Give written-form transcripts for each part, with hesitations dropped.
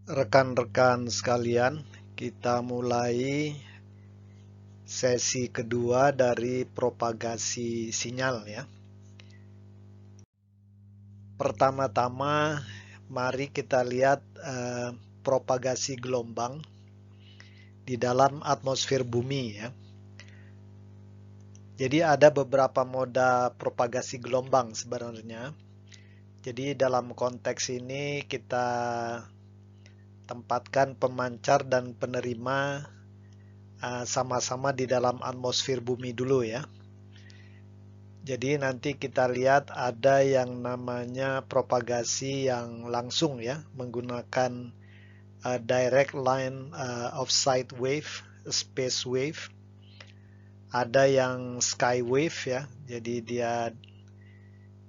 Rekan-rekan sekalian, kita mulai sesi kedua dari propagasi sinyal ya. Pertama-tama, mari kita lihat propagasi gelombang di dalam atmosfer bumi ya. Jadi ada beberapa moda propagasi gelombang sebenarnya. Jadi dalam konteks ini kita tempatkan pemancar dan penerima sama-sama di dalam atmosfer bumi dulu ya. Jadi nanti kita lihat ada yang namanya propagasi yang langsung ya, menggunakan direct line of sight wave, space wave. Ada yang sky wave ya, jadi dia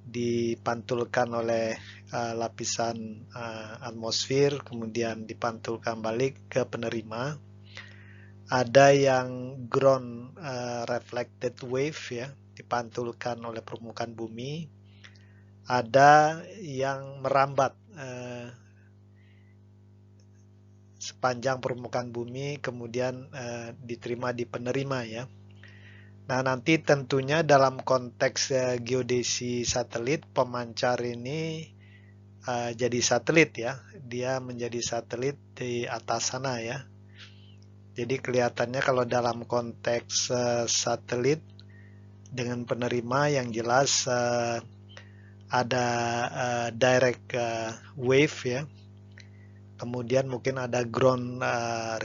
dipantulkan oleh lapisan atmosfer, kemudian dipantulkan balik ke penerima. Ada yang ground reflected wave ya, dipantulkan oleh permukaan bumi. Ada yang merambat sepanjang permukaan bumi, kemudian diterima di penerima ya. Nah, nanti tentunya dalam konteks geodesi satelit, pemancar ini jadi satelit ya. Dia menjadi satelit di atas sana ya. Jadi kelihatannya kalau dalam konteks satelit dengan penerima yang jelas ada direct wave ya. Kemudian mungkin ada ground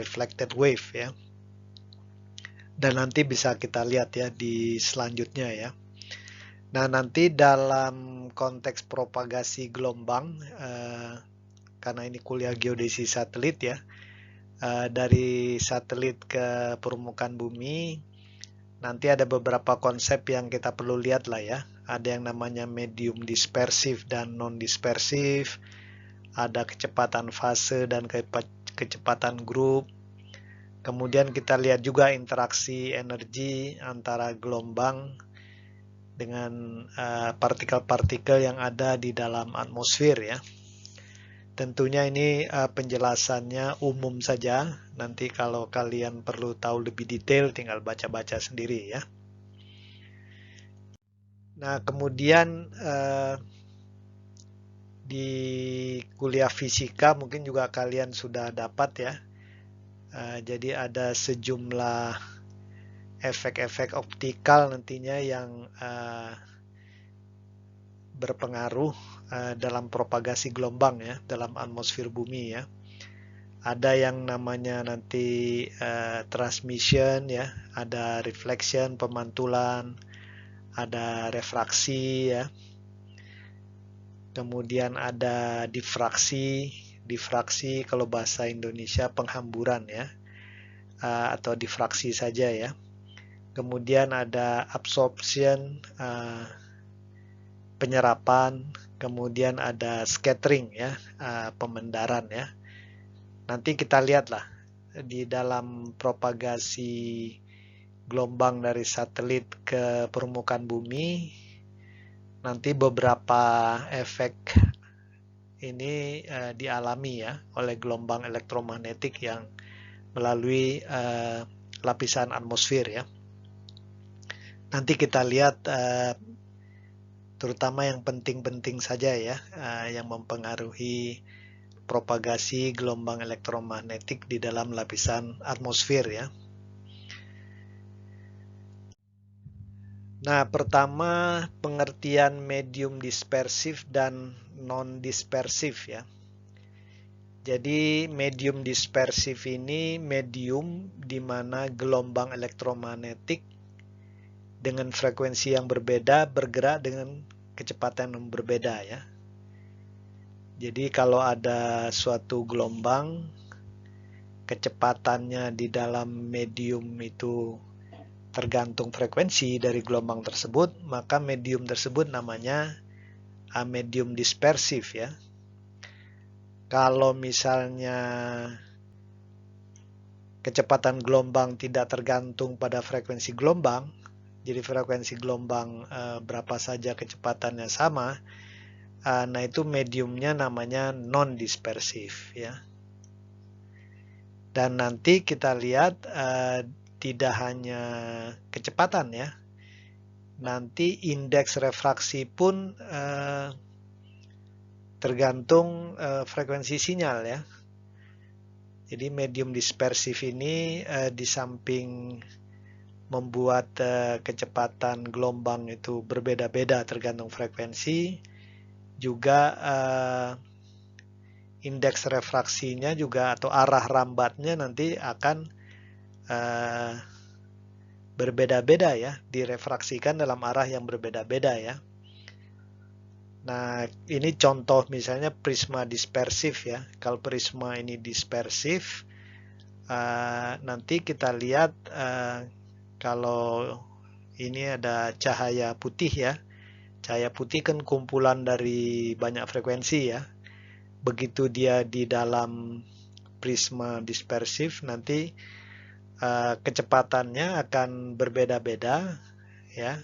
reflected wave ya. Dan nanti bisa kita lihat ya di selanjutnya ya. Nah, nanti dalam konteks propagasi gelombang, karena ini kuliah geodesi satelit ya, dari satelit ke permukaan bumi, nanti ada beberapa konsep yang kita perlu lihat lah ya. Ada yang namanya medium dispersif dan non-dispersif, ada kecepatan fase dan kecepatan grup. Kemudian kita lihat juga interaksi energi antara gelombang dengan partikel-partikel yang ada di dalam atmosfer ya. Tentunya ini penjelasannya umum saja. Nanti kalau kalian perlu tahu lebih detail tinggal baca-baca sendiri ya. Nah, kemudian di kuliah fisika mungkin juga kalian sudah dapat ya. Jadi ada sejumlah efek-efek optikal nantinya yang berpengaruh dalam propagasi gelombang ya, dalam atmosfer bumi ya. Ada yang namanya nanti transmission ya, ada reflection, pemantulan, ada refraksi ya. Kemudian ada difraksi. Difraksi kalau bahasa Indonesia penghamburan ya, atau difraksi saja ya. Kemudian ada absorption, penyerapan, kemudian ada scattering ya, pemendaran ya. Nanti kita lihatlah di dalam propagasi gelombang dari satelit ke permukaan bumi, nanti beberapa efek ini dialami ya oleh gelombang elektromagnetik yang melalui lapisan atmosfer ya. Nanti kita lihat terutama yang penting-penting saja ya, yang mempengaruhi propagasi gelombang elektromagnetik di dalam lapisan atmosfer ya. Nah, pertama pengertian medium dispersif dan non-dispersif ya. Jadi medium dispersif ini medium di mana gelombang elektromagnetik dengan frekuensi yang berbeda bergerak dengan kecepatan yang berbeda ya. Jadi kalau ada suatu gelombang, kecepatannya di dalam medium itu tergantung frekuensi dari gelombang tersebut, maka medium tersebut namanya medium dispersif ya. Kalau misalnya kecepatan gelombang tidak tergantung pada frekuensi gelombang, jadi frekuensi gelombang berapa saja kecepatannya sama, nah itu mediumnya namanya non-dispersif ya. Dan nanti kita lihat tidak hanya kecepatan ya, nanti indeks refraksi pun tergantung frekuensi sinyal ya. Jadi medium dispersif ini di samping membuat kecepatan gelombang itu berbeda-beda tergantung frekuensi, juga indeks refraksinya juga atau arah rambatnya nanti akan berbeda-beda ya, direfraksikan dalam arah yang berbeda-beda ya. Nah, ini contoh misalnya prisma dispersif ya. Kalau prisma ini dispersif, nanti kita lihat kalau ini ada cahaya putih ya. Cahaya putih kan kumpulan dari banyak frekuensi ya. Begitu dia di dalam prisma dispersif, nanti kecepatannya akan berbeda-beda ya.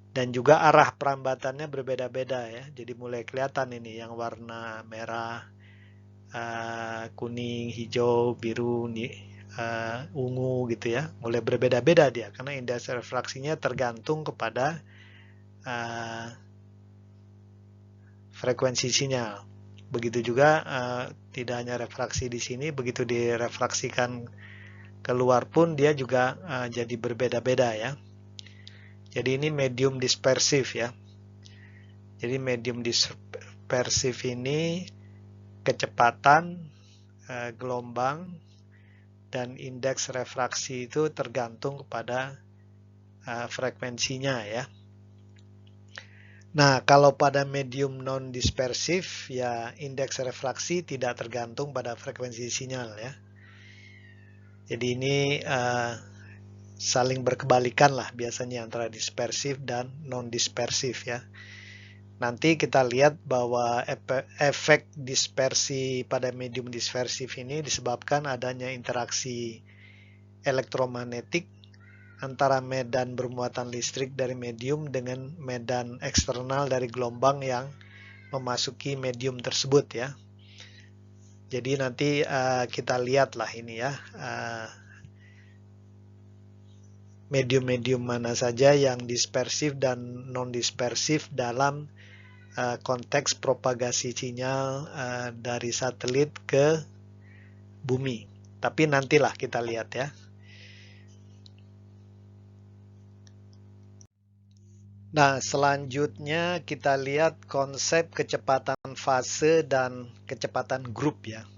Dan juga arah perambatannya berbeda-beda ya. Jadi mulai kelihatan ini yang warna merah, kuning, hijau, biru, ungu gitu ya. Mulai berbeda-beda dia karena indeks refraksinya tergantung kepada frekuensi sinyal. Begitu juga tidak hanya refraksi di sini, begitu direfraksikan keluar pun dia juga jadi berbeda-beda ya. Jadi ini medium dispersif ya. Jadi medium dispersif ini kecepatan, gelombang, dan indeks refraksi itu tergantung kepada frekuensinya ya. Nah, kalau pada medium non dispersif ya indeks refraksi tidak tergantung pada frekuensi sinyal ya. Jadi ini saling berkebalikan lah biasanya antara dispersif dan non dispersif ya. Nanti kita lihat bahwa efek dispersi pada medium dispersif ini disebabkan adanya interaksi elektromagnetik antara medan bermuatan listrik dari medium dengan medan eksternal dari gelombang yang memasuki medium tersebut ya. Jadi nanti kita lihatlah ini ya. Medium-medium mana saja yang dispersif dan non-dispersif dalam konteks propagasi sinyal dari satelit ke bumi. Tapi nantilah kita lihat ya. Nah, selanjutnya kita lihat konsep kecepatan fase dan kecepatan grup ya.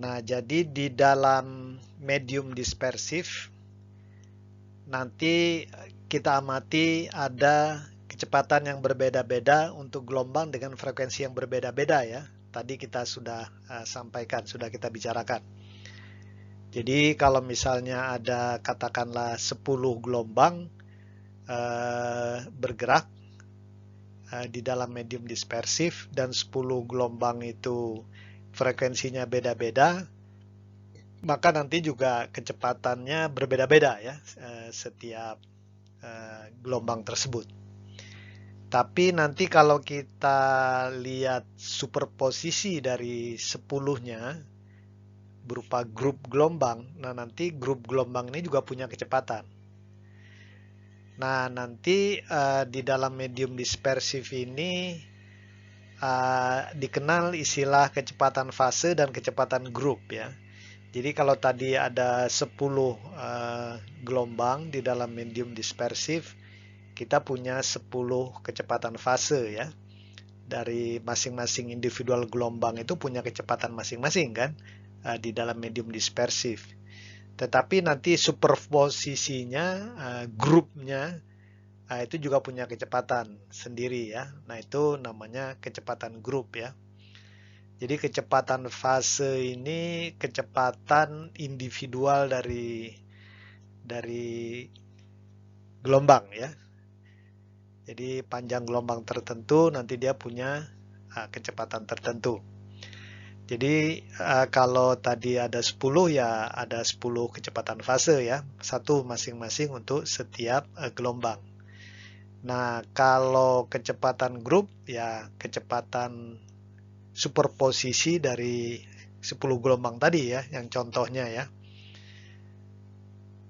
Nah, jadi di dalam medium dispersif nanti kita amati ada kecepatan yang berbeda-beda untuk gelombang dengan frekuensi yang berbeda-beda ya. Tadi kita sudah sampaikan, sudah kita bicarakan. Jadi kalau misalnya ada katakanlah 10 gelombang bergerak di dalam medium dispersif dan 10 gelombang itu frekuensinya beda-beda, maka nanti juga kecepatannya berbeda-beda ya setiap gelombang tersebut. Tapi nanti kalau kita lihat superposisi dari 10-nya berupa grup gelombang, nah nanti grup gelombang ini juga punya kecepatan. Nah nanti di dalam medium dispersif ini dikenal istilah kecepatan fase dan kecepatan grup ya. Jadi kalau tadi ada 10 gelombang di dalam medium dispersif, kita punya 10 kecepatan fase ya. Dari masing-masing individual gelombang itu punya kecepatan masing-masing kan di dalam medium dispersif. Tetapi nanti superposisinya, grupnya itu juga punya kecepatan sendiri ya. Nah itu namanya kecepatan grup ya. Jadi kecepatan fase ini kecepatan individual dari gelombang ya. Jadi panjang gelombang tertentu nanti dia punya kecepatan tertentu. Jadi kalau tadi ada 10 ya ada 10 kecepatan fase ya. Satu masing-masing untuk setiap gelombang. Nah kalau kecepatan grup ya kecepatan superposisi dari 10 gelombang tadi ya, yang contohnya ya.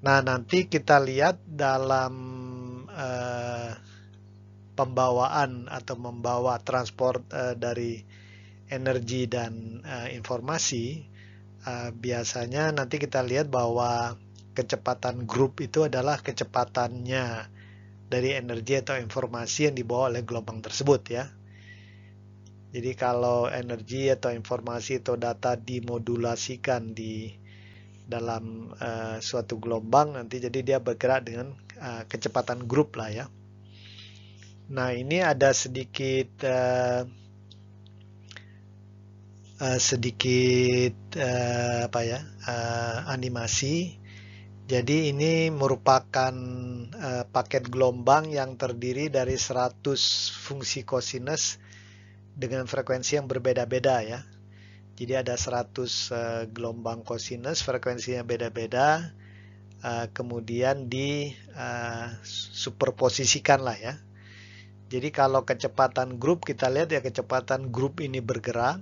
Nah, nanti kita lihat dalam pembawaan atau membawa transport dari energi dan informasi, biasanya nanti kita lihat bahwa kecepatan grup itu adalah kecepatannya dari energi atau informasi yang dibawa oleh gelombang tersebut ya. Jadi kalau energi atau informasi atau data dimodulasikan di dalam suatu gelombang, nanti jadi dia bergerak dengan kecepatan grup lah ya. Nah, ini ada sedikit animasi. Jadi ini merupakan paket gelombang yang terdiri dari 100 fungsi kosinus dengan frekuensi yang berbeda-beda ya. Jadi ada 100 gelombang kosinus, frekuensinya beda-beda, kemudian di superposisikan lah ya. Jadi kalau kecepatan grup, kita lihat ya kecepatan grup ini bergerak,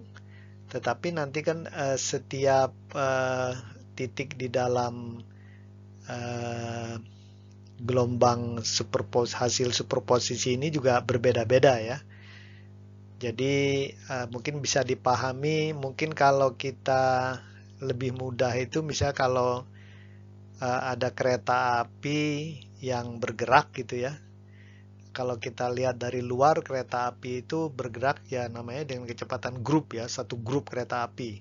tetapi nanti kan setiap titik di dalam gelombang hasil superposisi ini juga berbeda-beda ya. Jadi mungkin bisa dipahami, mungkin kalau kita lebih mudah itu misal kalau ada kereta api yang bergerak gitu ya. Kalau kita lihat dari luar kereta api itu bergerak ya namanya dengan kecepatan grup ya, satu grup kereta api.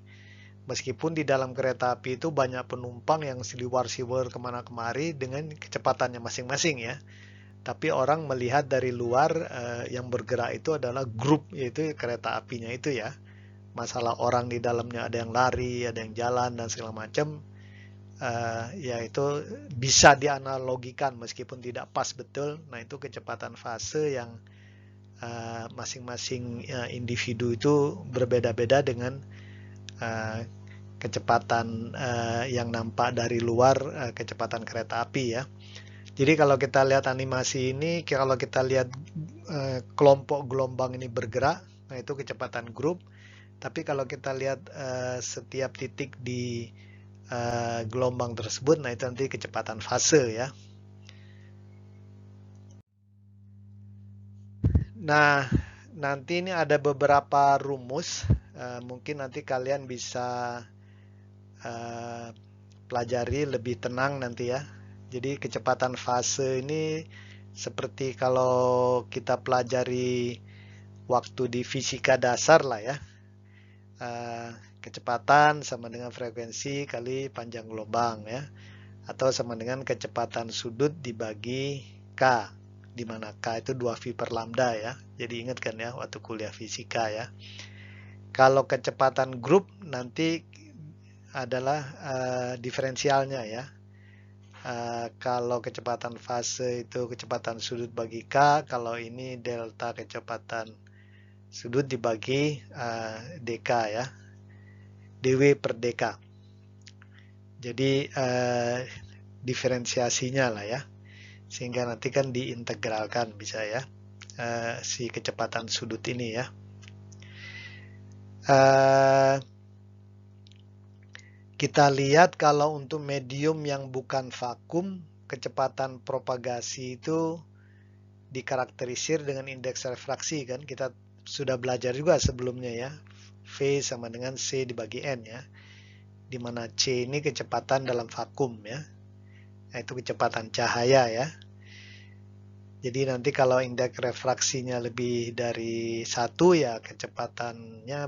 Meskipun di dalam kereta api itu banyak penumpang yang seliwar-siwar kemana-kemari dengan kecepatannya masing-masing ya. Tapi orang melihat dari luar yang bergerak itu adalah grup, yaitu kereta apinya itu ya. Masalah orang di dalamnya ada yang lari, ada yang jalan dan segala macam. Ya itu bisa dianalogikan meskipun tidak pas betul. Nah itu kecepatan fase yang masing-masing individu itu berbeda-beda dengan kecepatan yang nampak dari luar kecepatan kereta api ya. Jadi kalau kita lihat animasi ini, kalau kita lihat kelompok gelombang ini bergerak, nah itu kecepatan grup. Tapi kalau kita lihat setiap titik di gelombang tersebut, nah itu nanti kecepatan fase ya. Nah, nanti ini ada beberapa rumus, mungkin nanti kalian bisa pelajari lebih tenang nanti ya. Jadi kecepatan fase ini seperti kalau kita pelajari waktu di fisika dasar lah ya. Kecepatan sama dengan frekuensi kali panjang gelombang ya. Atau sama dengan kecepatan sudut dibagi K, di mana K itu 2V per lambda ya. Jadi ingat kan ya waktu kuliah fisika ya. Kalau kecepatan grup nanti adalah diferensialnya ya. Kalau kecepatan fase itu kecepatan sudut bagi K, kalau ini delta kecepatan sudut dibagi dk ya, dw per dk. Jadi diferensiasinya lah ya, sehingga nanti kan diintegralkan bisa ya si kecepatan sudut ini ya. Kita lihat kalau untuk medium yang bukan vakum, kecepatan propagasi itu dikarakterisir dengan indeks refraksi kan. Kita sudah belajar juga sebelumnya ya. V sama dengan C dibagi N ya. Di mana C ini kecepatan dalam vakum ya. Nah, itu kecepatan cahaya ya. Jadi nanti kalau indeks refraksinya lebih dari 1 ya kecepatannya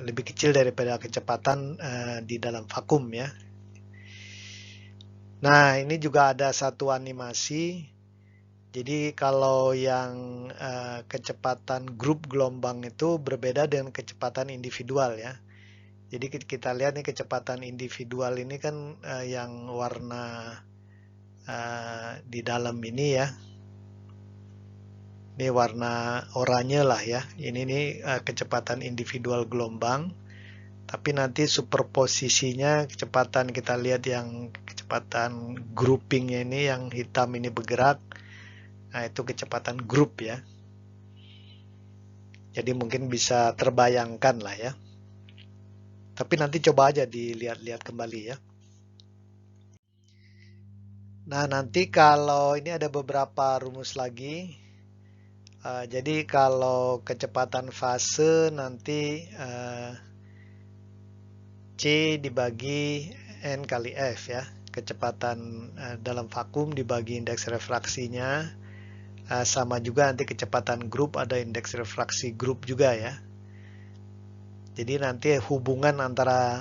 lebih kecil daripada kecepatan di dalam vakum ya. Nah ini juga ada satu animasi. Jadi kalau yang kecepatan grup gelombang itu berbeda dengan kecepatan individual ya. Jadi kita lihat nih kecepatan individual ini kan yang warna di dalam ini ya. Ini warna oranye lah ya. Ini nih kecepatan individual gelombang. Tapi nanti superposisinya kecepatan kita lihat yang kecepatan groupingnya ini yang hitam ini bergerak. Nah itu kecepatan grup ya. Jadi mungkin bisa terbayangkan lah ya. Tapi nanti coba aja dilihat-lihat kembali ya. Nah, nanti kalau ini ada beberapa rumus lagi. Jadi kalau kecepatan fase nanti C dibagi N kali F ya. Kecepatan dalam vakum dibagi indeks refraksinya. Sama juga nanti kecepatan grup ada indeks refraksi grup juga ya. Jadi nanti hubungan antara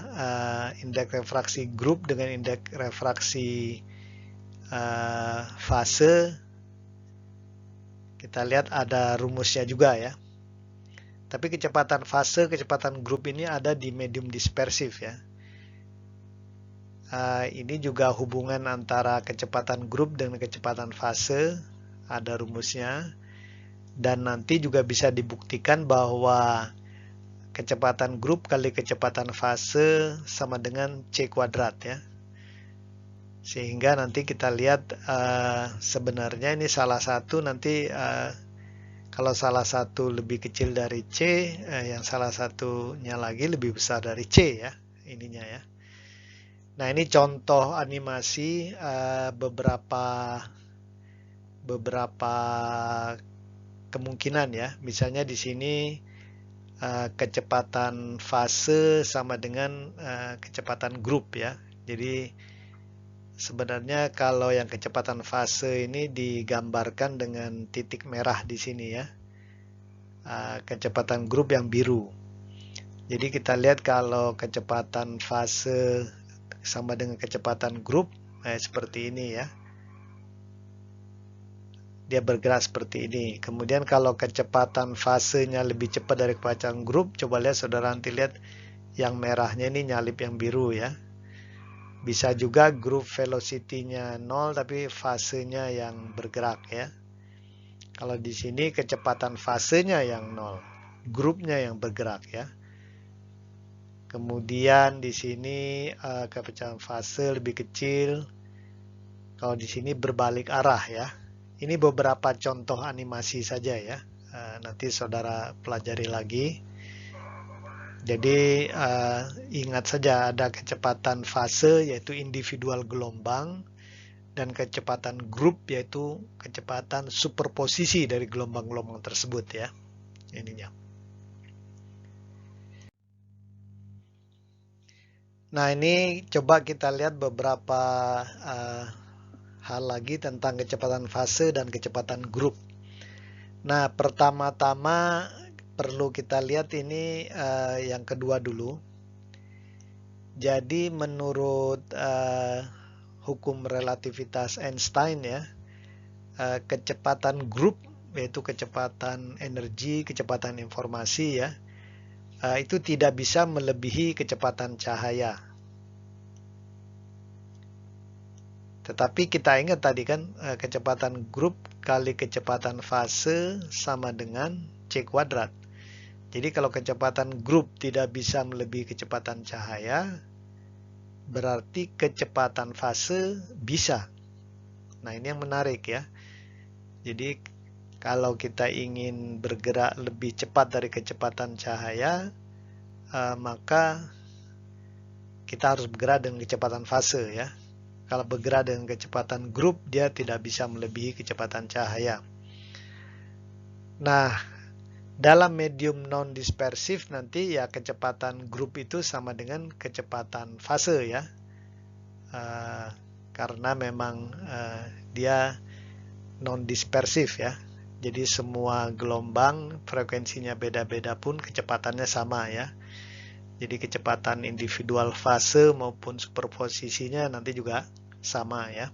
indeks refraksi grup dengan indeks refraksi fase, kita lihat ada rumusnya juga ya. Tapi kecepatan fase, kecepatan grup ini ada di medium dispersif ya. Ini juga hubungan antara kecepatan grup dengan kecepatan fase, ada rumusnya. Dan nanti juga bisa dibuktikan bahwa kecepatan grup kali kecepatan fase sama dengan C kuadrat ya. Sehingga nanti kita lihat sebenarnya ini salah satu nanti kalau salah satu lebih kecil dari C, yang salah satunya lagi lebih besar dari C ya, ininya ya. Nah ini contoh animasi beberapa kemungkinan ya. Misalnya di sini kecepatan fase sama dengan kecepatan grup ya. Jadi sebenarnya kalau yang kecepatan fase ini digambarkan dengan titik merah di sini ya. Kecepatan grup yang biru. Jadi kita lihat kalau kecepatan fase sama dengan kecepatan grup seperti ini ya. Dia bergerak seperti ini. Kemudian kalau kecepatan fasenya lebih cepat dari kecepatan grup, coba lihat saudara nanti lihat yang merahnya ini nyalip yang biru ya. Bisa juga grup velocity-nya 0 tapi fasenya yang bergerak ya. Kalau di sini kecepatan fasenya yang 0, grupnya yang bergerak ya. Kemudian di sini kecepatan fase lebih kecil. Kalau di sini berbalik arah ya. Ini beberapa contoh animasi saja ya. Nanti saudara pelajari lagi. Jadi ingat saja ada kecepatan fase yaitu individual gelombang dan kecepatan grup yaitu kecepatan superposisi dari gelombang-gelombang tersebut ya. Ininya. Nah ini coba kita lihat beberapa hal lagi tentang kecepatan fase dan kecepatan grup. Nah pertama-tama perlu kita lihat ini yang kedua dulu. Jadi menurut hukum relativitas Einstein ya, kecepatan grup yaitu kecepatan energi, kecepatan informasi ya, itu tidak bisa melebihi kecepatan cahaya. Tetapi kita ingat tadi kan kecepatan grup kali kecepatan fase sama dengan C kuadrat. Jadi kalau kecepatan grup tidak bisa melebihi kecepatan cahaya, berarti kecepatan fase bisa. Nah ini yang menarik ya. Jadi kalau kita ingin bergerak lebih cepat dari kecepatan cahaya, maka kita harus bergerak dengan kecepatan fase ya. Kalau bergerak dengan kecepatan grup, dia tidak bisa melebihi kecepatan cahaya. Nah, dalam medium non-dispersif nanti ya kecepatan grup itu sama dengan kecepatan fase ya. Karena memang dia non-dispersif ya. Jadi semua gelombang frekuensinya beda-beda pun kecepatannya sama ya. Jadi kecepatan individual fase maupun superposisinya nanti juga sama ya.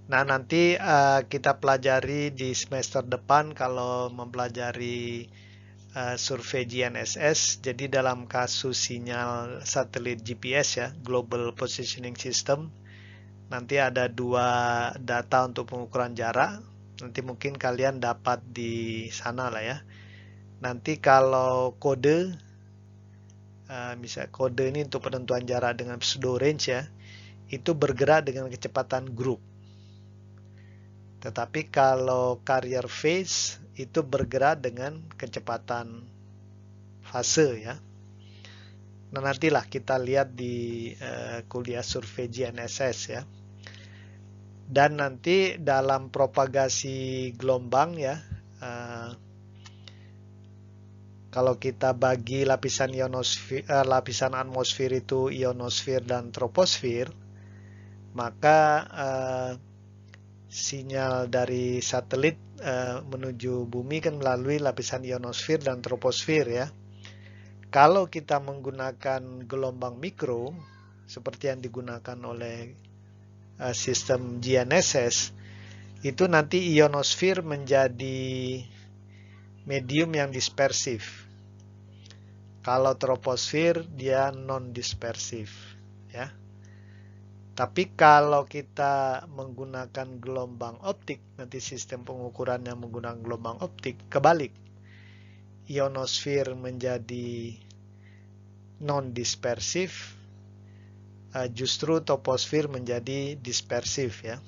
Nah nanti kita pelajari di semester depan kalau mempelajari survei GNSS. Jadi dalam kasus sinyal satelit GPS ya, Global Positioning System, nanti ada dua data untuk pengukuran jarak. Nanti mungkin kalian dapat di sana lah ya. Nanti kalau kode, misal kode ini untuk penentuan jarak dengan pseudo range ya, itu bergerak dengan kecepatan grup. Tetapi kalau carrier phase itu bergerak dengan kecepatan fase ya. Nah, nantilah kita lihat di kuliah survei GNSS ya. Dan nanti dalam propagasi gelombang ya, kalau kita bagi lapisan lapisan atmosfer itu ionosfer dan troposfer, maka sinyal dari satelit menuju bumi kan melalui lapisan ionosfer dan troposfer ya. Kalau kita menggunakan gelombang mikro seperti yang digunakan oleh sistem GNSS, itu nanti ionosfer menjadi medium yang dispersif. Kalau troposfer dia non-dispersif ya. Tapi kalau kita menggunakan gelombang optik, nanti sistem pengukurannya menggunakan gelombang optik, kebalik. Ionosfer menjadi non-dispersif, justru troposfer menjadi dispersif ya.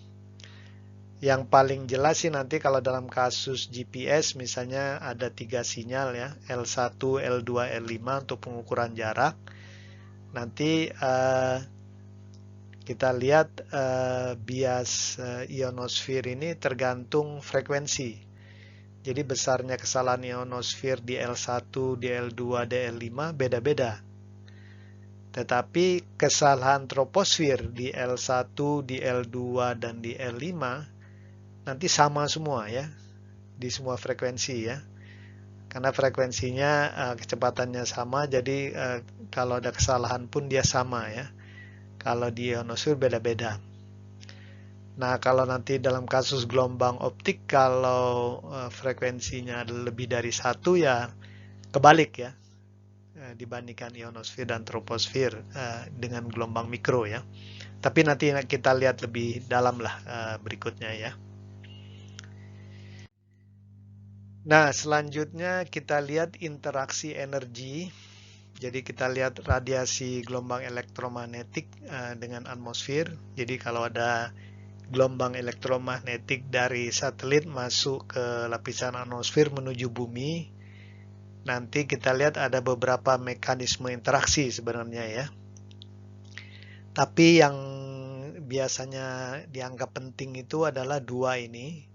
Yang paling jelas sih nanti kalau dalam kasus GPS misalnya ada 3 sinyal ya, L1, L2, L5 untuk pengukuran jarak. Nanti kita lihat bias ionosfer ini tergantung frekuensi. Jadi besarnya kesalahan ionosfer di L1, di L2, di L5 beda-beda. Tetapi kesalahan troposfer di L1, di L2, dan di L5 nanti sama semua ya, di semua frekuensi ya. Karena frekuensinya kecepatannya sama, jadi kalau ada kesalahan pun dia sama ya. Kalau di ionosfer beda-beda. Nah, kalau nanti dalam kasus gelombang optik, kalau frekuensinya lebih dari 1 ya kebalik ya, dibandingkan ionosfer dan troposfer dengan gelombang mikro ya. Tapi nanti kita lihat lebih dalam lah berikutnya ya. Nah, selanjutnya kita lihat interaksi energi. Jadi kita lihat radiasi gelombang elektromagnetik dengan atmosfer. Jadi kalau ada gelombang elektromagnetik dari satelit masuk ke lapisan atmosfer menuju bumi, nanti kita lihat ada beberapa mekanisme interaksi sebenarnya ya. Tapi yang biasanya dianggap penting itu adalah dua ini.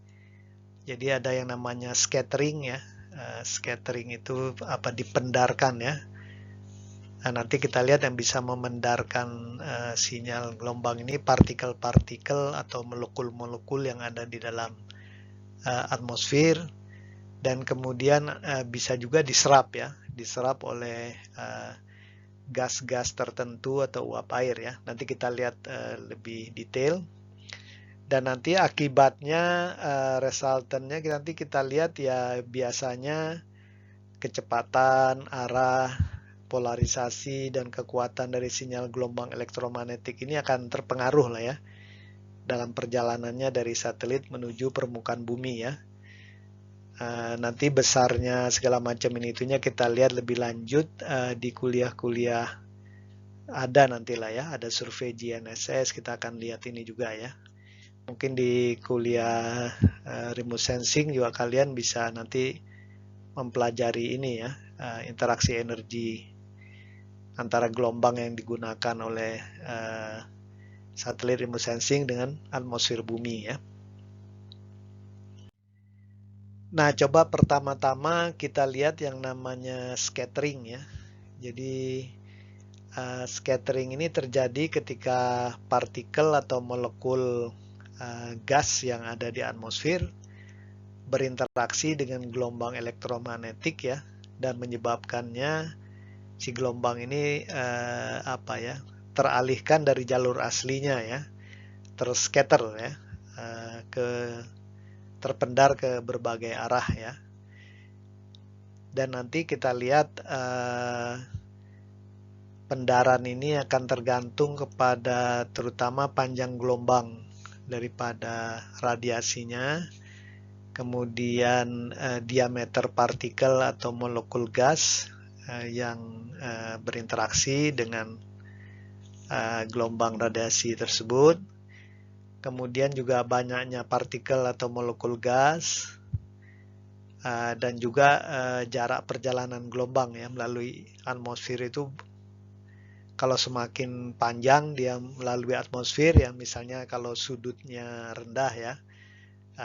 Jadi ada yang namanya scattering ya. Scattering itu dipendarkan ya. Nah, nanti kita lihat yang bisa memendarkan sinyal gelombang ini partikel-partikel atau molekul-molekul yang ada di dalam atmosfer, dan kemudian bisa juga diserap ya, diserap oleh gas-gas tertentu atau uap air ya. Nanti kita lihat lebih detail. Dan nanti akibatnya resultannya nanti kita lihat ya, biasanya kecepatan, arah, polarisasi dan kekuatan dari sinyal gelombang elektromagnetik ini akan terpengaruh lah ya dalam perjalanannya dari satelit menuju permukaan bumi ya. Nanti besarnya segala macam itunya kita lihat lebih lanjut di kuliah-kuliah ada nantilah ya, ada survei GNSS kita akan lihat ini juga ya. Mungkin di kuliah remote sensing juga kalian bisa nanti mempelajari ini ya, interaksi energi antara gelombang yang digunakan oleh satelit remote sensing dengan atmosfer bumi ya. Nah, coba pertama-tama kita lihat yang namanya scattering ya. Jadi scattering ini terjadi ketika partikel atau molekul gas yang ada di atmosfer berinteraksi dengan gelombang elektromagnetik ya, dan menyebabkannya si gelombang ini teralihkan dari jalur aslinya ya, terscatter ya, terpendar ke berbagai arah ya. Dan nanti kita lihat pendaran ini akan tergantung kepada terutama panjang gelombang daripada radiasinya, kemudian diameter partikel atau molekul gas yang berinteraksi dengan gelombang radiasi tersebut, kemudian juga banyaknya partikel atau molekul gas, dan juga jarak perjalanan gelombang ya melalui atmosfer itu kalau semakin panjang dia melalui atmosfer ya, misalnya kalau sudutnya rendah ya,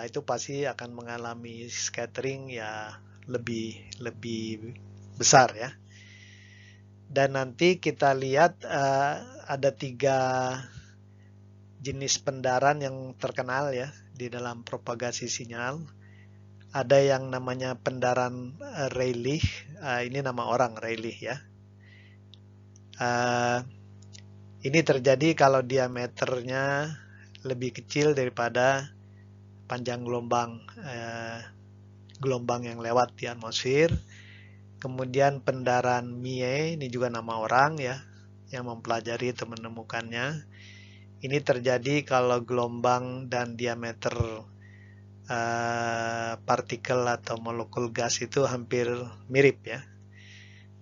itu pasti akan mengalami scattering ya lebih besar ya. Dan nanti kita lihat ada 3 jenis pendaran yang terkenal ya di dalam propagasi sinyal. Ada yang namanya pendaran Rayleigh, ini nama orang Rayleigh ya. Ini terjadi kalau diameternya lebih kecil daripada panjang gelombang yang lewat di atmosfer. Kemudian pendaran Mie, ini juga nama orang ya, yang mempelajari atau menemukannya. Ini terjadi kalau gelombang dan diameter partikel atau molekul gas itu hampir mirip ya.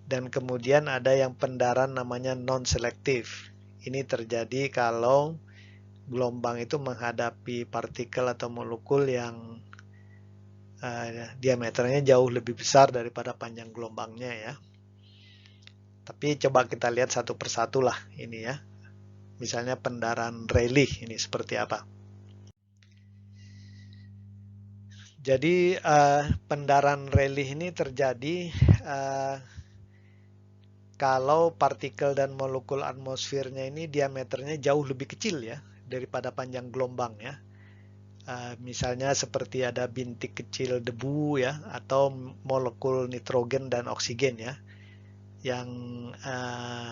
Dan kemudian ada yang pendaran namanya non-selektif. Ini terjadi kalau gelombang itu menghadapi partikel atau molekul yang diameternya jauh lebih besar daripada panjang gelombangnya ya. Tapi coba kita lihat satu persatu lah ini ya. Misalnya pendaran Rayleigh ini seperti apa. Jadi pendaran Rayleigh ini terjadi kalau partikel dan molekul atmosfernya ini diameternya jauh lebih kecil ya daripada panjang gelombang ya. Misalnya seperti ada bintik kecil debu ya, atau molekul nitrogen dan oksigen ya, yang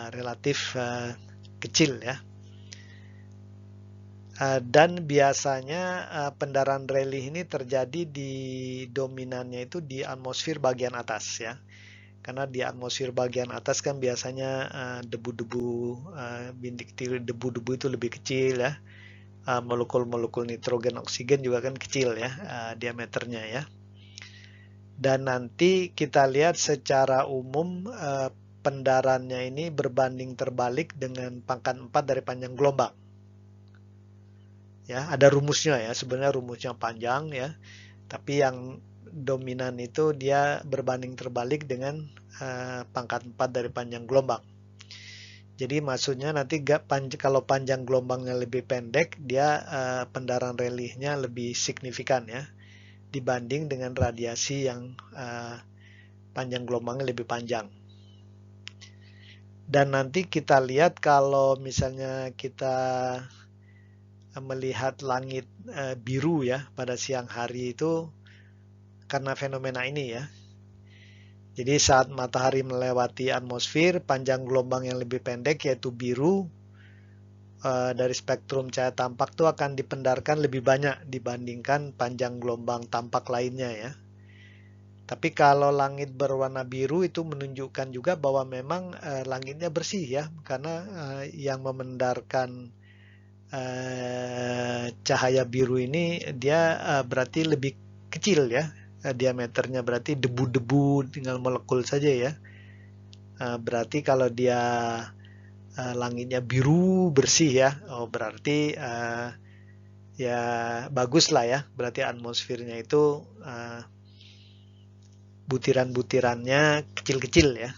relatif kecil ya. Dan biasanya pendaran Rayleigh ini terjadi di dominannya itu di atmosfer bagian atas ya. Karena di atmosfer bagian atas kan biasanya debu-debu, bintik debu-debu itu lebih kecil ya. Molekul-molekul nitrogen oksigen juga kan kecil ya diameternya ya. Dan nanti kita lihat secara umum pendarannya ini berbanding terbalik dengan pangkat 4 dari panjang gelombang. Ya, ada rumusnya ya, sebenarnya rumusnya panjang ya. Tapi yang dominan itu dia berbanding terbalik dengan pangkat 4 dari panjang gelombang. Jadi maksudnya nanti kalau panjang gelombangnya lebih pendek, dia pendaran Rayleigh-nya lebih signifikan ya, dibanding dengan radiasi yang panjang gelombangnya lebih panjang. Dan nanti kita lihat kalau misalnya kita melihat langit biru ya pada siang hari itu karena fenomena ini ya. Jadi saat matahari melewati atmosfer, panjang gelombang yang lebih pendek yaitu biru dari spektrum cahaya tampak itu akan dipendarkan lebih banyak dibandingkan panjang gelombang tampak lainnya ya. Tapi kalau langit berwarna biru itu menunjukkan juga bahwa memang langitnya bersih ya, karena yang memendarkan cahaya biru ini dia berarti lebih kecil ya. Diameternya berarti debu-debu tinggal molekul saja ya. Berarti kalau dia langitnya biru bersih ya, berarti ya bagus lah ya. Berarti atmosfernya itu butiran-butirannya kecil-kecil ya,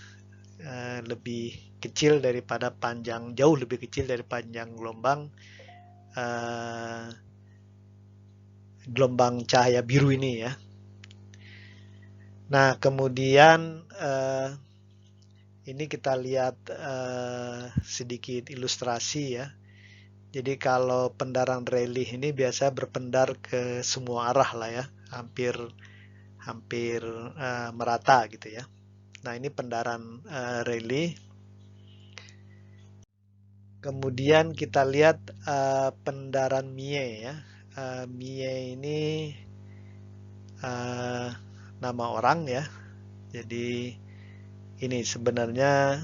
lebih kecil daripada panjang, jauh lebih kecil dari panjang gelombang cahaya biru ini ya. Nah, kemudian ini kita lihat sedikit ilustrasi ya. Jadi kalau pendaran Rayleigh ini biasa berpendar ke semua arah lah ya, hampir merata gitu ya. Nah, ini pendaran Rayleigh. Kemudian kita lihat pendaran Mie ya. Mie ini nama orang ya. Jadi ini sebenarnya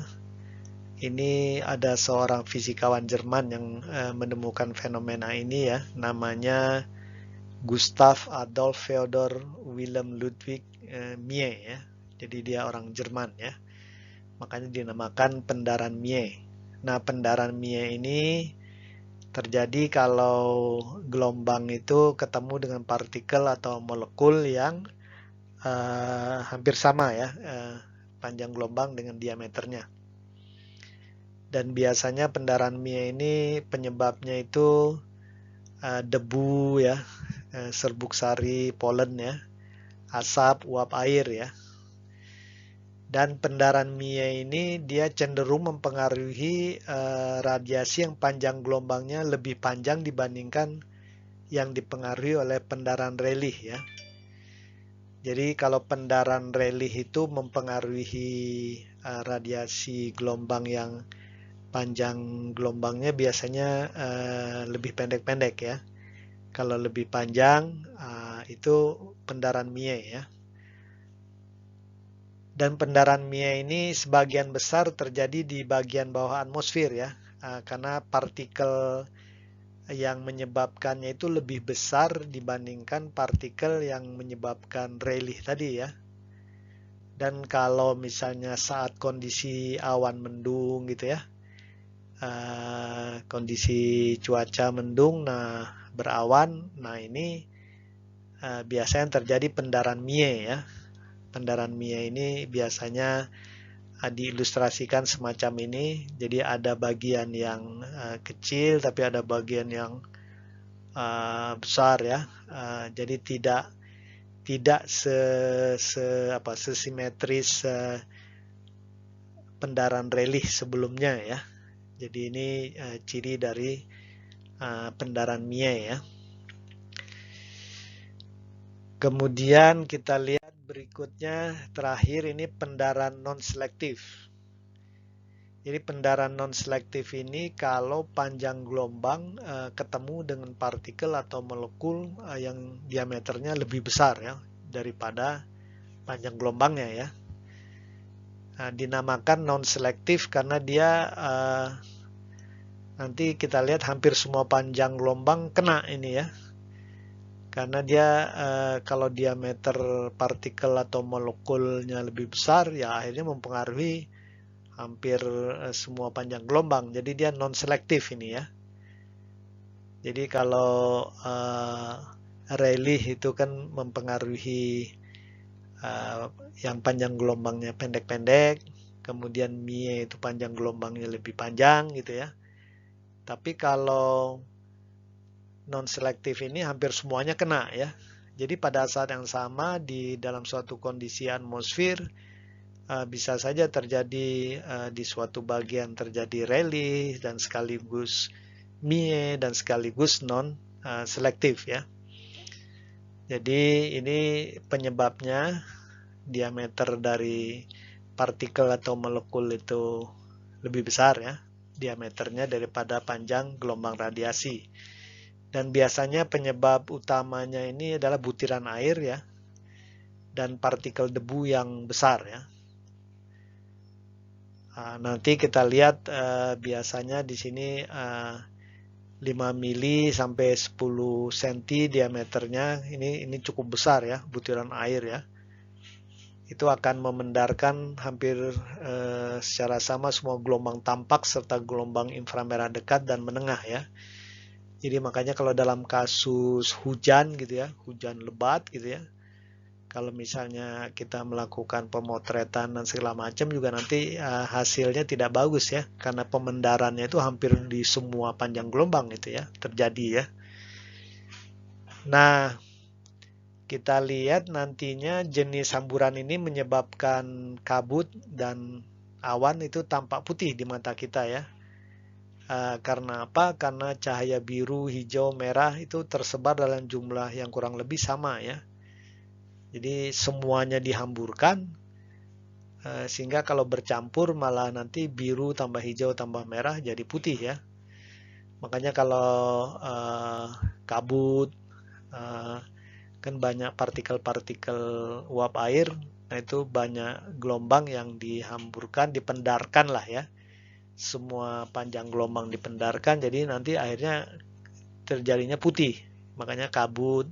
ini ada seorang fisikawan Jerman yang menemukan fenomena ini ya. Namanya Gustav Adolf Theodor Wilhelm Ludwig Mie ya. Jadi dia orang Jerman ya. Makanya dinamakan pendaran Mie. Nah, pendaran Mie ini terjadi kalau gelombang itu ketemu dengan partikel atau molekul yang hampir sama ya, panjang gelombang dengan diameternya. Dan biasanya pendarahan Mie ini penyebabnya itu debu ya, serbuk sari, polen ya, asap, uap air ya. Dan pendarahan Mie ini dia cenderung mempengaruhi radiasi yang panjang gelombangnya lebih panjang dibandingkan yang dipengaruhi oleh pendarahan Rayleigh ya. Jadi kalau pendarahan Rayleigh itu mempengaruhi radiasi gelombang yang panjang gelombangnya biasanya lebih pendek-pendek ya. Kalau lebih panjang itu pendarahan Mie ya. Dan pendarahan Mie ini sebagian besar terjadi di bagian bawah atmosfer ya, karena partikel yang menyebabkannya itu lebih besar dibandingkan partikel yang menyebabkan Rayleigh tadi ya. Dan kalau misalnya saat kondisi awan mendung gitu ya, kondisi cuaca mendung, nah berawan, nah ini biasanya terjadi pendarahan Mie ya. Pendarahan Mie ini biasanya diilustrasikan semacam ini. Jadi ada bagian yang kecil tapi ada bagian yang besar ya. Jadi tidak sesimetris pendarahan Rayleigh sebelumnya ya. Jadi ini ciri dari pendarahan Mie ya. Kemudian kita lihat berikutnya, terakhir ini pendarahan non-selektif. Jadi pendarahan non-selektif ini kalau panjang gelombang ketemu dengan partikel atau molekul yang diameternya lebih besar ya daripada panjang gelombangnya ya. Dinamakan non-selektif karena dia nanti kita lihat hampir semua panjang gelombang kena ini ya. Karena dia kalau diameter partikel atau molekulnya lebih besar ya akhirnya mempengaruhi hampir semua panjang gelombang. Jadi dia non-selektif ini ya. Jadi kalau Rayleigh itu kan mempengaruhi yang panjang gelombangnya pendek-pendek, kemudian Mie itu panjang gelombangnya lebih panjang gitu ya. Tapi kalau non-selektif ini hampir semuanya kena ya. Jadi pada saat yang sama di dalam suatu kondisi atmosfer bisa saja terjadi di suatu bagian terjadi Rayleigh dan sekaligus Mie dan sekaligus non-selektif ya. Jadi ini penyebabnya diameter dari partikel atau molekul itu lebih besar ya diameternya daripada panjang gelombang radiasi. Dan biasanya penyebab utamanya ini adalah butiran air ya dan partikel debu yang besar ya. Nanti kita lihat biasanya di sini 5 mili sampai 10 cm diameternya ini cukup besar ya butiran air ya. Itu akan memendarkan hampir secara sama semua gelombang tampak serta gelombang inframerah dekat dan menengah ya. Jadi makanya kalau dalam kasus hujan gitu ya, hujan lebat gitu ya, kalau misalnya kita melakukan pemotretan dan segala macam juga nanti hasilnya tidak bagus ya, karena pemendarannya itu hampir di semua panjang gelombang itu ya terjadi ya. Nah, kita lihat nantinya jenis hamburan ini menyebabkan kabut dan awan itu tampak putih di mata kita ya. Karena apa? Karena cahaya biru, hijau, merah itu tersebar dalam jumlah yang kurang lebih sama ya. Jadi semuanya dihamburkan sehingga kalau bercampur malah nanti biru tambah hijau tambah merah jadi putih ya. Makanya kalau kabut kan banyak partikel-partikel uap air, nah itu banyak gelombang yang dihamburkan, dipendarkan lah ya. Semua panjang gelombang dipendarkan, jadi nanti akhirnya terjadinya putih. Makanya kabut,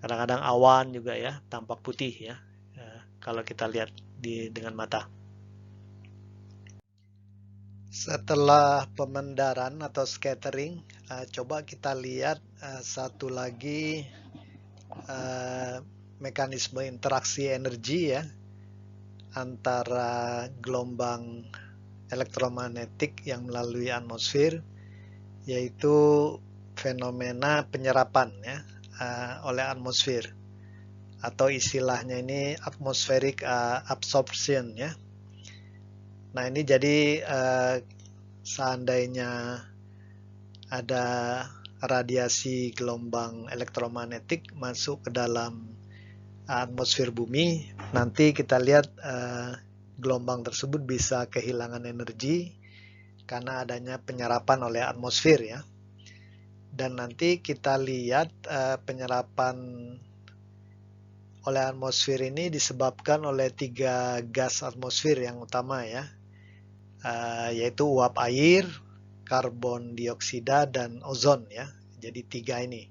kadang-kadang awan juga ya tampak putih ya. Kalau kita lihat dengan mata. Setelah pemendaran atau scattering, coba kita lihat satu lagi mekanisme interaksi energi ya antara gelombang elektromagnetik yang melalui atmosfer, yaitu fenomena penyerapan ya oleh atmosfer, atau istilahnya ini atmospheric absorption ya. Nah ini jadi seandainya ada radiasi gelombang elektromagnetik masuk ke dalam atmosfer bumi, nanti kita lihat gelombang tersebut bisa kehilangan energi karena adanya penyerapan oleh atmosfer ya. Dan nanti kita lihat penyerapan oleh atmosfer ini disebabkan oleh 3 gas atmosfer yang utama ya, yaitu uap air, karbon dioksida, dan ozon ya. Jadi 3 ini.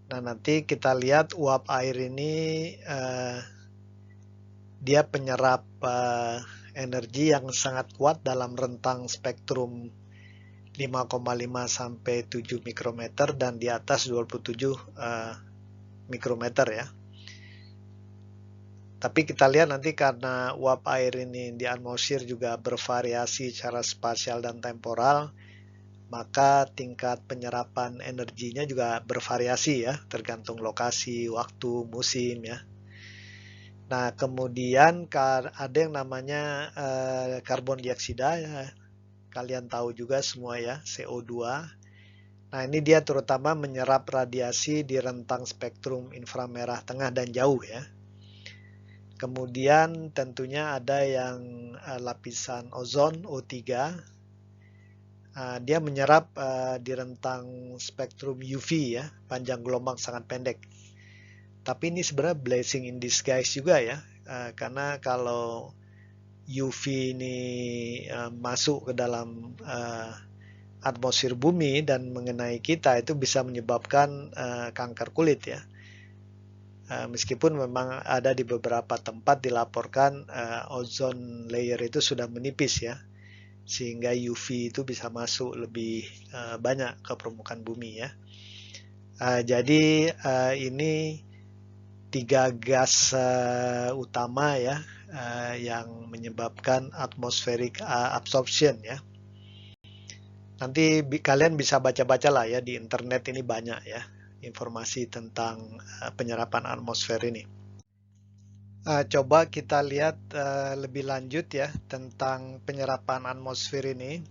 Nah nanti kita lihat uap air ini dia penyerap energi yang sangat kuat dalam rentang spektrum 5,5 sampai 7 mikrometer dan di atas 27 mikrometer ya. Tapi kita lihat nanti karena uap air ini di atmosfer juga bervariasi secara spasial dan temporal, maka tingkat penyerapan energinya juga bervariasi ya, tergantung lokasi, waktu, musim ya. Nah kemudian ada yang namanya karbon dioksida ya. Kalian tahu juga semua ya, CO2. Nah ini dia terutama menyerap radiasi di rentang spektrum inframerah tengah dan jauh ya. Kemudian tentunya ada yang lapisan ozon O3. Dia menyerap di rentang spektrum UV ya, panjang gelombang sangat pendek. Tapi ini sebenarnya blessing in disguise juga ya, karena kalau UV ini masuk ke dalam atmosfer bumi dan mengenai kita, itu bisa menyebabkan kanker kulit ya. Meskipun memang ada di beberapa tempat dilaporkan ozon layer itu sudah menipis ya, sehingga UV itu bisa masuk lebih banyak ke permukaan bumi ya. Jadi ini 3 gas utama ya yang menyebabkan atmospheric absorption ya. Nanti kalian bisa baca-baca lah ya, di internet ini banyak ya informasi tentang penyerapan atmosfer ini. Coba kita lihat lebih lanjut ya tentang penyerapan atmosfer ini.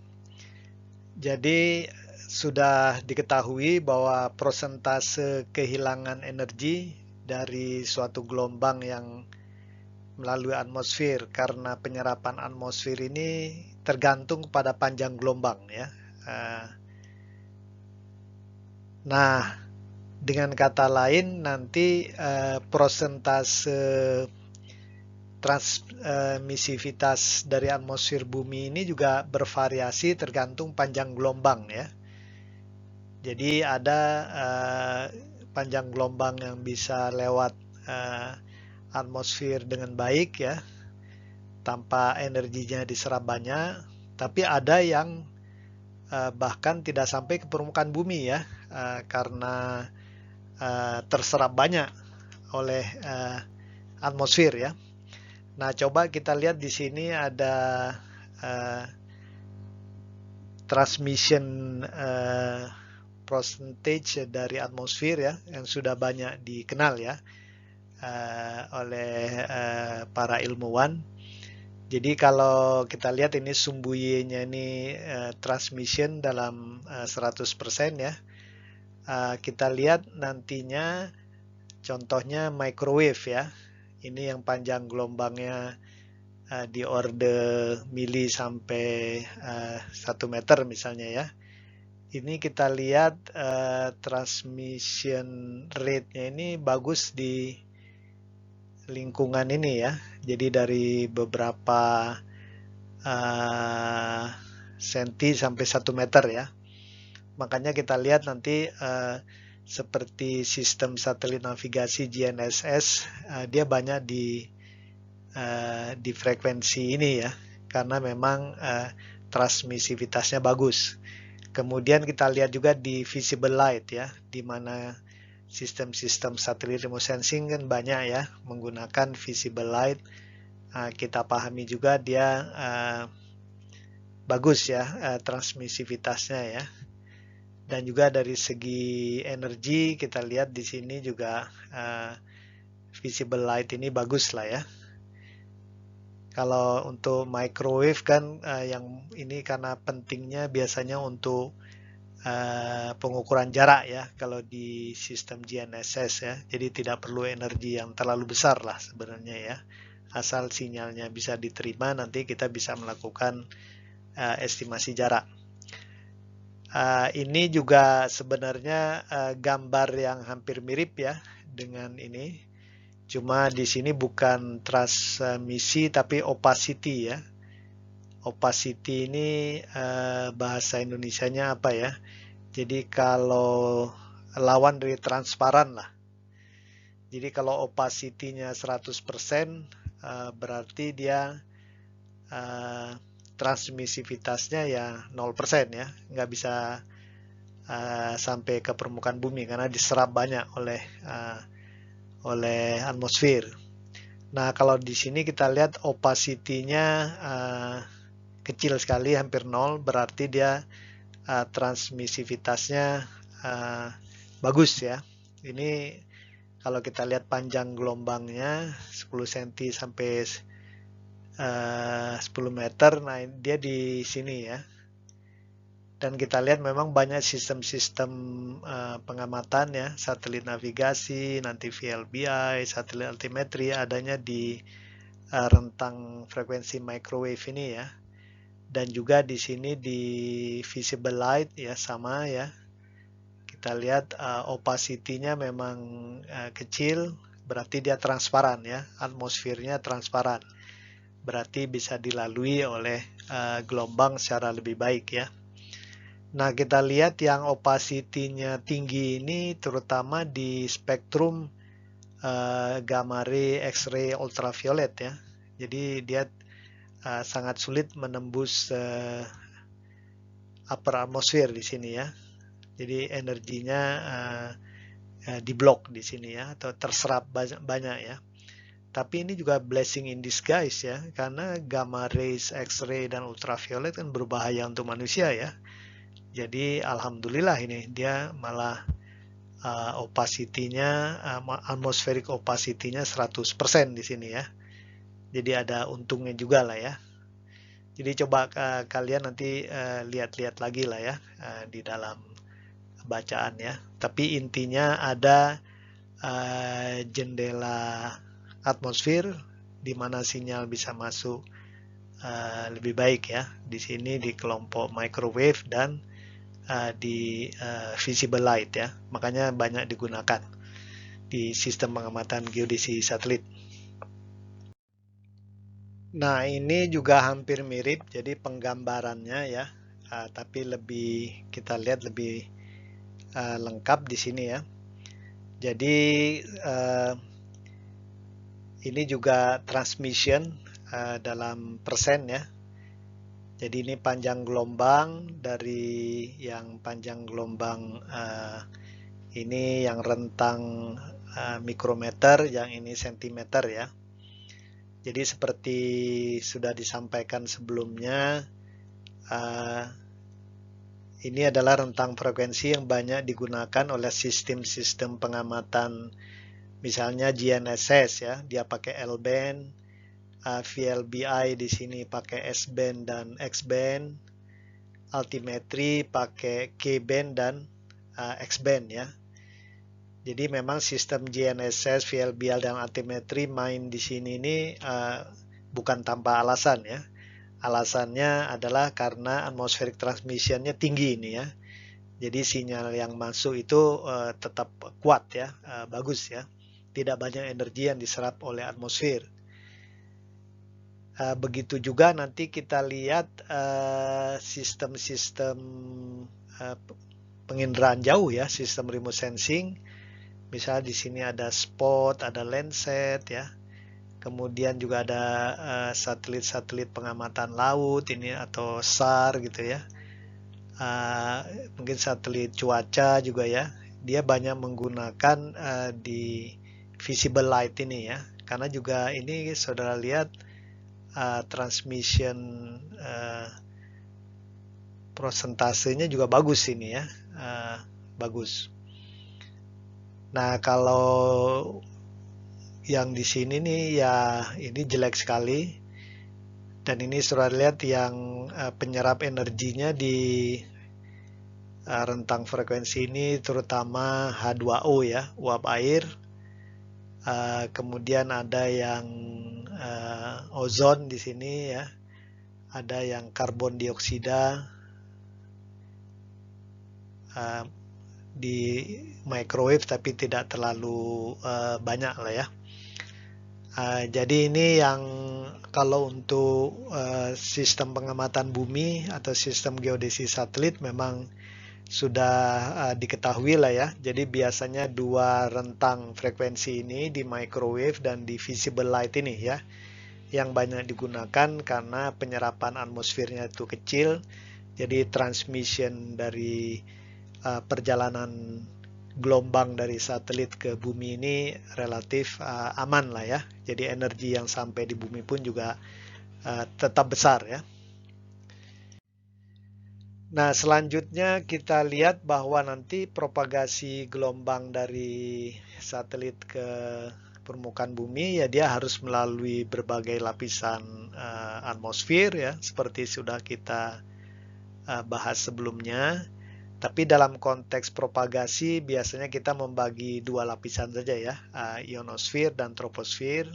Jadi sudah diketahui bahwa persentase kehilangan energi dari suatu gelombang yang melalui atmosfer karena penyerapan atmosfer ini tergantung pada panjang gelombang ya. Nah, dengan kata lain nanti persentase transmisivitas dari atmosfer bumi ini juga bervariasi tergantung panjang gelombang ya. Jadi ada panjang gelombang yang bisa lewat atmosfer dengan baik ya, tanpa energinya diserap banyak. Tapi ada yang bahkan tidak sampai ke permukaan bumi ya, karena terserap banyak oleh atmosfer ya. Nah, coba kita lihat di sini ada transmission percentage dari atmosfer ya, yang sudah banyak dikenal ya oleh para ilmuwan. Jadi kalau kita lihat ini sumbu Y-nya ini transmission dalam 100% ya. Kita lihat nantinya contohnya microwave ya. Ini yang panjang gelombangnya di order mili sampai 1 meter misalnya ya. Ini kita lihat transmission rate-nya ini bagus di lingkungan ini ya. Jadi dari beberapa senti sampai 1 meter ya. Makanya kita lihat nanti seperti sistem satelit navigasi GNSS, dia banyak di frekuensi ini ya, karena memang transmisivitasnya bagus. Kemudian kita lihat juga di visible light ya, di mana sistem-sistem satelit remote sensing kan banyak ya menggunakan visible light. Kita pahami juga dia bagus ya transmisivitasnya ya. Dan juga dari segi energi kita lihat di sini juga visible light ini bagus lah ya. Kalau untuk microwave kan yang ini karena pentingnya biasanya untuk pengukuran jarak ya kalau di sistem GNSS ya. Jadi tidak perlu energi yang terlalu besar lah sebenarnya ya. Asal sinyalnya bisa diterima nanti kita bisa melakukan estimasi jarak. Ini juga sebenarnya gambar yang hampir mirip ya dengan ini. Cuma di sini bukan transmisi tapi opacity ya. Opacity ini bahasa Indonesianya apa ya? Jadi kalau lawan dari transparan lah. Jadi kalau opacity-nya 100% berarti dia transmisivitasnya ya 0% ya. Nggak bisa sampai ke permukaan bumi karena diserap banyak oleh atmosfer. Nah, kalau di sini kita lihat opacity-nya kecil sekali, hampir 0, berarti dia transmisivitasnya bagus ya. Ini kalau kita lihat panjang gelombangnya 10 cm sampai 10 meter, nah dia di sini ya. Dan kita lihat memang banyak sistem-sistem pengamatan ya, satelit navigasi, nanti VLBI, satelit altimetri adanya di rentang frekuensi microwave ini ya. Dan juga di sini di visible light ya sama ya. Kita lihat opacity-nya memang kecil, berarti dia transparan ya, atmosfernya transparan. Berarti bisa dilalui oleh gelombang secara lebih baik ya. Nah, kita lihat yang opacity-nya tinggi ini terutama di spektrum gamma ray, X-ray, ultraviolet ya. Jadi dia sangat sulit menembus upper atmosphere di sini ya. Jadi energinya diblok di sini ya atau terserap banyak ya. Tapi ini juga blessing in disguise ya, karena gamma rays, X-ray dan ultraviolet kan berbahaya untuk manusia ya. Jadi alhamdulillah ini dia malah opacity-nya, atmospheric opacity-nya 100% di sini ya. Jadi ada untungnya juga lah ya. Jadi coba kalian nanti lihat-lihat lagi lah ya di dalam bacaan ya. Tapi intinya ada jendela atmosfer di mana sinyal bisa masuk lebih baik ya. Di sini di kelompok microwave dan di visible light ya, makanya banyak digunakan di sistem pengamatan geodesi satelit. Nah, ini juga hampir mirip, jadi penggambarannya ya, tapi lebih kita lihat lebih lengkap di sini ya. Jadi ini juga transmission dalam persen ya. Jadi ini panjang gelombang dari yang panjang gelombang ini yang rentang mikrometer, yang ini sentimeter ya. Jadi seperti sudah disampaikan sebelumnya, ini adalah rentang frekuensi yang banyak digunakan oleh sistem-sistem pengamatan, misalnya GNSS ya, dia pakai L-band. VLBI di sini pakai S-band dan X-band, altimetri pakai K-band dan X-band ya. Jadi memang sistem GNSS, VLBI dan altimetri main di sini ini bukan tanpa alasan ya. Alasannya adalah karena atmospheric transmissionnya tinggi ini ya. Jadi sinyal yang masuk itu tetap kuat ya, bagus ya. Tidak banyak energi yang diserap oleh atmosfer. Begitu juga nanti kita lihat sistem-sistem penginderaan jauh ya, sistem remote sensing. Misalnya di sini ada spot, ada Landsat ya. Kemudian juga ada satelit-satelit pengamatan laut ini atau SAR gitu ya. Mungkin satelit cuaca juga ya. Dia banyak menggunakan di visible light ini ya. Karena juga ini saudara lihat transmission prosentasenya juga bagus ini ya. Bagus. Nah, kalau yang di sini nih ya ini jelek sekali. Dan ini saudara lihat yang penyerap energinya di rentang frekuensi ini terutama H2O ya, uap air. Kemudian ada yang ozon di sini ya. Ada yang karbon dioksida di microwave tapi tidak terlalu banyak lah ya. Jadi ini yang kalau untuk sistem pengamatan bumi atau sistem geodesi satelit memang sudah diketahui lah ya. Jadi biasanya dua rentang frekuensi ini di microwave dan di visible light ini ya, yang banyak digunakan karena penyerapan atmosfernya itu kecil. Jadi transmission dari perjalanan gelombang dari satelit ke bumi ini relatif aman lah ya. Jadi energi yang sampai di bumi pun juga tetap besar ya. Nah, selanjutnya kita lihat bahwa nanti propagasi gelombang dari satelit ke permukaan bumi ya dia harus melalui berbagai lapisan atmosfer ya, seperti sudah kita bahas sebelumnya. Tapi dalam konteks propagasi biasanya kita membagi dua lapisan saja ya, ionosfer dan troposfer.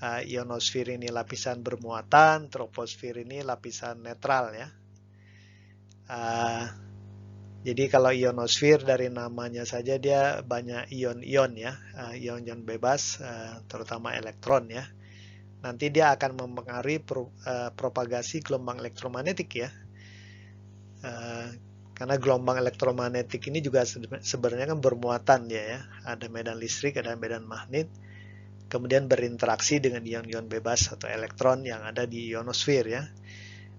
Ionosfer ini lapisan bermuatan, troposfer ini lapisan netral ya. Jadi kalau ionosfer dari namanya saja dia banyak ion-ion ya, ion-ion bebas, terutama elektron ya. Nanti dia akan mempengaruhi propagasi gelombang elektromagnetik ya. Karena gelombang elektromagnetik ini juga sebenarnya kan bermuatan ya. Ada medan listrik, ada medan magnet. Kemudian berinteraksi dengan ion-ion bebas atau elektron yang ada di ionosfer ya.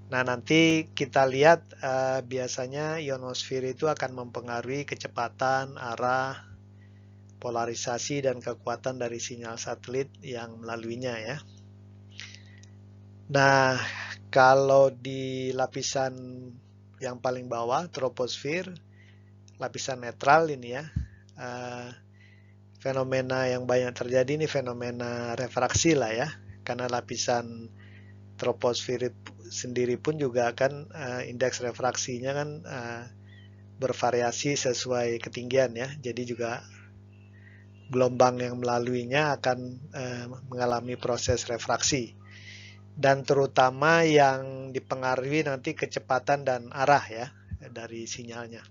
Nah, nanti kita lihat biasanya ionosfer itu akan mempengaruhi kecepatan, arah, polarisasi, dan kekuatan dari sinyal satelit yang melaluinya ya. Nah, kalau di lapisan yang paling bawah, troposfer, lapisan netral ini ya, fenomena yang banyak terjadi ini fenomena refraksi lah ya, karena lapisan troposfer sendiri pun juga kan indeks refraksinya kan bervariasi sesuai ketinggian ya, jadi juga gelombang yang melaluinya akan mengalami proses refraksi. Dan terutama yang dipengaruhi nanti kecepatan dan arah ya dari sinyalnya.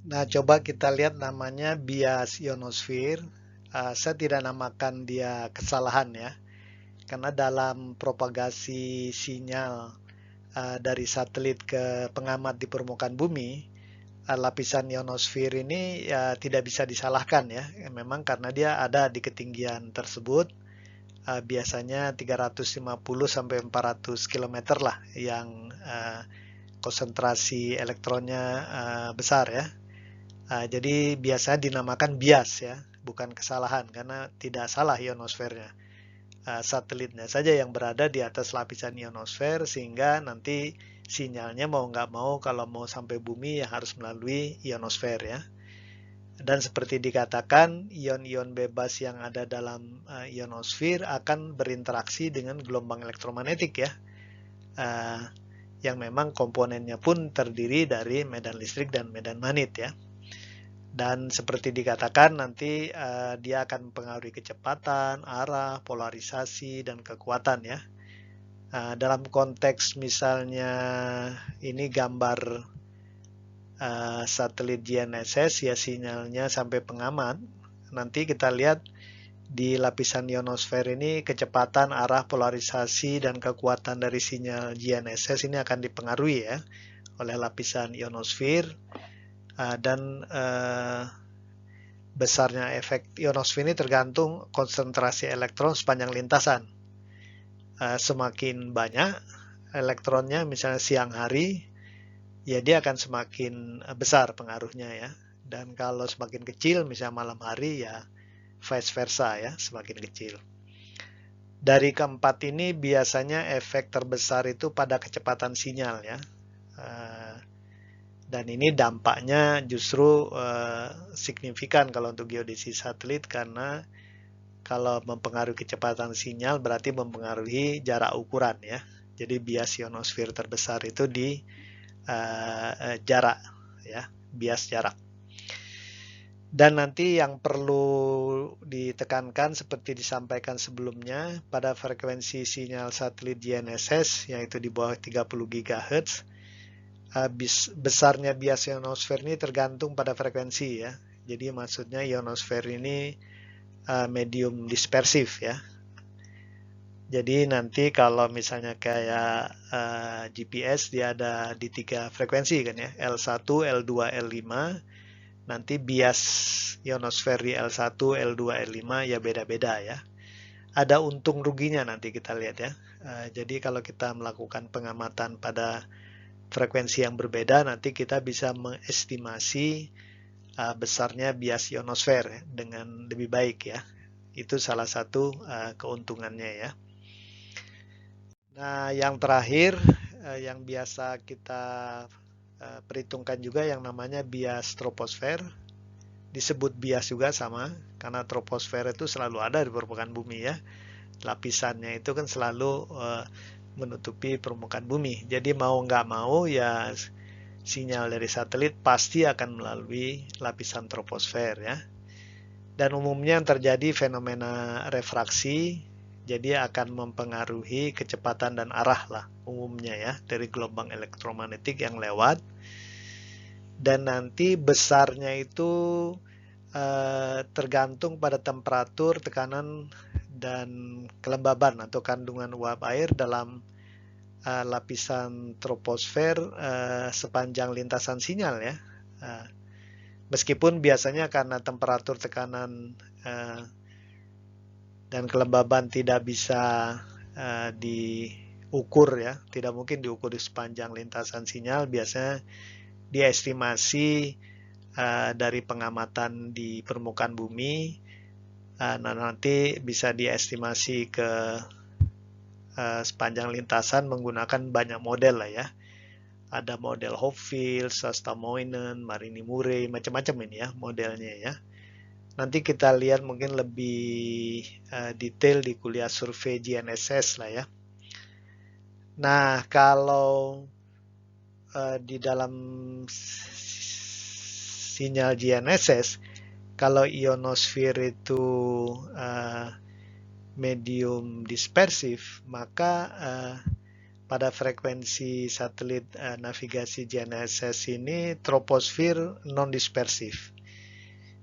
Nah, coba kita lihat namanya bias ionosfer. Saya tidak namakan dia kesalahan ya, karena dalam propagasi sinyal dari satelit ke pengamat di permukaan bumi, lapisan ionosfer ini tidak bisa disalahkan ya, memang karena dia ada di ketinggian tersebut. Biasanya 350 sampai 400 km lah yang konsentrasi elektronnya besar ya. Jadi biasa dinamakan bias ya, bukan kesalahan karena tidak salah ionosfernya. Satelitnya saja yang berada di atas lapisan ionosfer sehingga nanti sinyalnya mau nggak mau kalau mau sampai bumi ya harus melalui ionosfer ya. Dan seperti dikatakan, ion-ion bebas yang ada dalam ionosfer akan berinteraksi dengan gelombang elektromagnetik ya, yang memang komponennya pun terdiri dari medan listrik dan medan magnet ya. Dan seperti dikatakan nanti dia akan mempengaruhi kecepatan, arah, polarisasi, dan kekuatan ya. Dalam konteks misalnya ini gambar satelit GNSS ya, sinyalnya sampai pengamat. Nanti kita lihat di lapisan ionosfer ini kecepatan, arah, polarisasi, dan kekuatan dari sinyal GNSS ini akan dipengaruhi ya oleh lapisan ionosfer. Dan besarnya efek ionosfer ini tergantung konsentrasi elektron sepanjang lintasan. Semakin banyak elektronnya, misalnya siang hari, ya dia akan semakin besar pengaruhnya ya. Dan kalau semakin kecil, misalnya malam hari, ya vice versa ya, semakin kecil. Dari keempat ini biasanya efek terbesar itu pada kecepatan sinyal ya. Dan ini dampaknya justru signifikan kalau untuk geodesi satelit, karena kalau mempengaruhi kecepatan sinyal berarti mempengaruhi jarak ukuran ya. Jadi bias ionosfer terbesar itu di jarak ya, bias jarak. Dan nanti yang perlu ditekankan seperti disampaikan sebelumnya, pada frekuensi sinyal satelit GNSS yaitu di bawah 30 GHz, besarnya bias ionosfer ini tergantung pada frekuensi ya. Jadi maksudnya ionosfer ini medium dispersif ya. Jadi nanti kalau misalnya kayak GPS, dia ada di 3 frekuensi kan ya, L1, L2, L5. Nanti bias ionosfer di L1, L2, L5 ya beda-beda ya. Ada untung ruginya nanti kita lihat ya. Jadi kalau kita melakukan pengamatan pada frekuensi yang berbeda, nanti kita bisa mengestimasi besarnya bias ionosfer ya, dengan lebih baik ya. Itu salah satu keuntungannya ya. Nah, yang terakhir yang biasa kita perhitungkan juga yang namanya bias troposfer. Disebut bias juga sama, karena troposfer itu selalu ada di permukaan bumi ya. Lapisannya itu kan selalu menutupi permukaan bumi. Jadi mau nggak mau ya sinyal dari satelit pasti akan melalui lapisan troposfer ya. Dan umumnya yang terjadi fenomena refraksi, jadi akan mempengaruhi kecepatan dan arah lah umumnya ya dari gelombang elektromagnetik yang lewat. Dan nanti besarnya itu tergantung pada temperatur, tekanan, dan kelembaban atau kandungan uap air dalam lapisan troposfer sepanjang lintasan sinyal ya. Meskipun biasanya karena temperatur, tekanan, dan kelembaban tidak bisa diukur ya, tidak mungkin diukur di sepanjang lintasan sinyal, biasanya diestimasi dari pengamatan di permukaan bumi. Nah, nanti bisa diestimasi ke sepanjang lintasan menggunakan banyak model lah ya. Ada model Hopfield, Sasta-Moinen, Marini-Murray, macam-macam ini ya modelnya ya. Nanti kita lihat mungkin lebih detail di kuliah survei GNSS lah ya. Nah, kalau di dalam sinyal GNSS, kalau ionosfer itu medium dispersif, maka pada frekuensi satelit navigasi GNSS ini troposfer non-dispersif.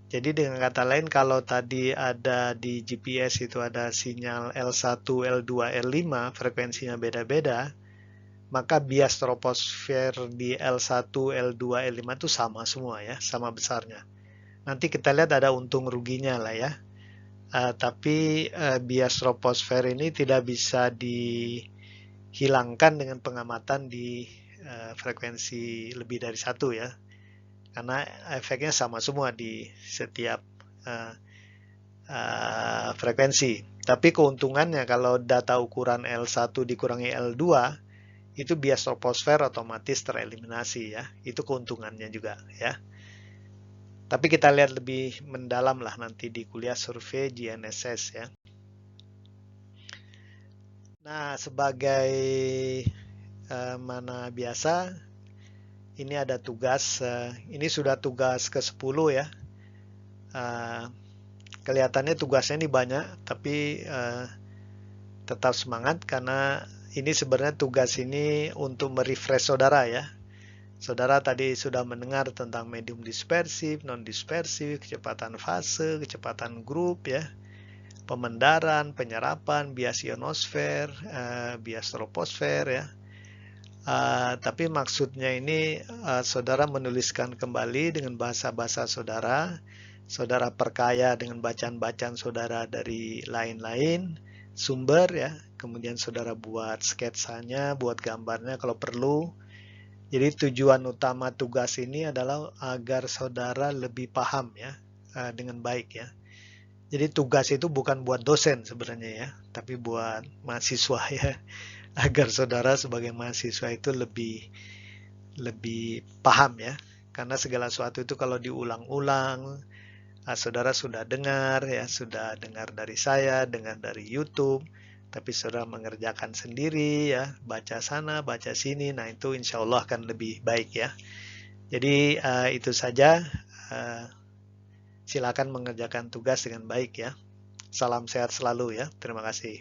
Jadi dengan kata lain, kalau tadi ada di GPS itu ada sinyal L1, L2, L5, frekuensinya beda-beda, maka bias troposfer di L1, L2, L5 itu sama semua ya, sama besarnya. Nanti kita lihat ada untung ruginya lah ya. Tapi bias troposfer ini tidak bisa dihilangkan dengan pengamatan di frekuensi lebih dari satu ya, karena efeknya sama semua di setiap frekuensi. Tapi keuntungannya kalau data ukuran L1 dikurangi L2, itu bias troposfer otomatis tereliminasi ya. Itu keuntungannya juga ya. Tapi kita lihat lebih mendalam lah nanti di kuliah survei GNSS ya. Nah, sebagai mana biasa, ini ada tugas. Ini sudah tugas ke-10 ya. Kelihatannya tugasnya ini banyak, tapi tetap semangat karena ini sebenarnya tugas ini untuk merefresh saudara ya. Saudara tadi sudah mendengar tentang medium dispersif, non-dispersif, kecepatan fase, kecepatan grup ya, pemendaran, penyerapan, bias ionosfer, bias troposfer ya. Tapi maksudnya ini saudara menuliskan kembali dengan bahasa-bahasa saudara saudara perkaya dengan bacaan-bacaan saudara dari lain-lain sumber ya. Kemudian saudara buat sketsanya, buat gambarnya kalau perlu. Jadi tujuan utama tugas ini adalah agar saudara lebih paham ya dengan baik ya. Jadi tugas itu bukan buat dosen sebenarnya ya, tapi buat mahasiswa ya, agar saudara sebagai mahasiswa itu lebih lebih paham ya. Karena segala sesuatu itu kalau diulang-ulang, saudara sudah dengar ya, sudah dengar dari saya, dengar dari YouTube, tapi saudara mengerjakan sendiri ya, baca sana, baca sini, nah itu insya Allah akan lebih baik ya. Jadi itu saja. Uh, Silakan mengerjakan tugas dengan baik ya. Salam sehat selalu ya. Terima kasih.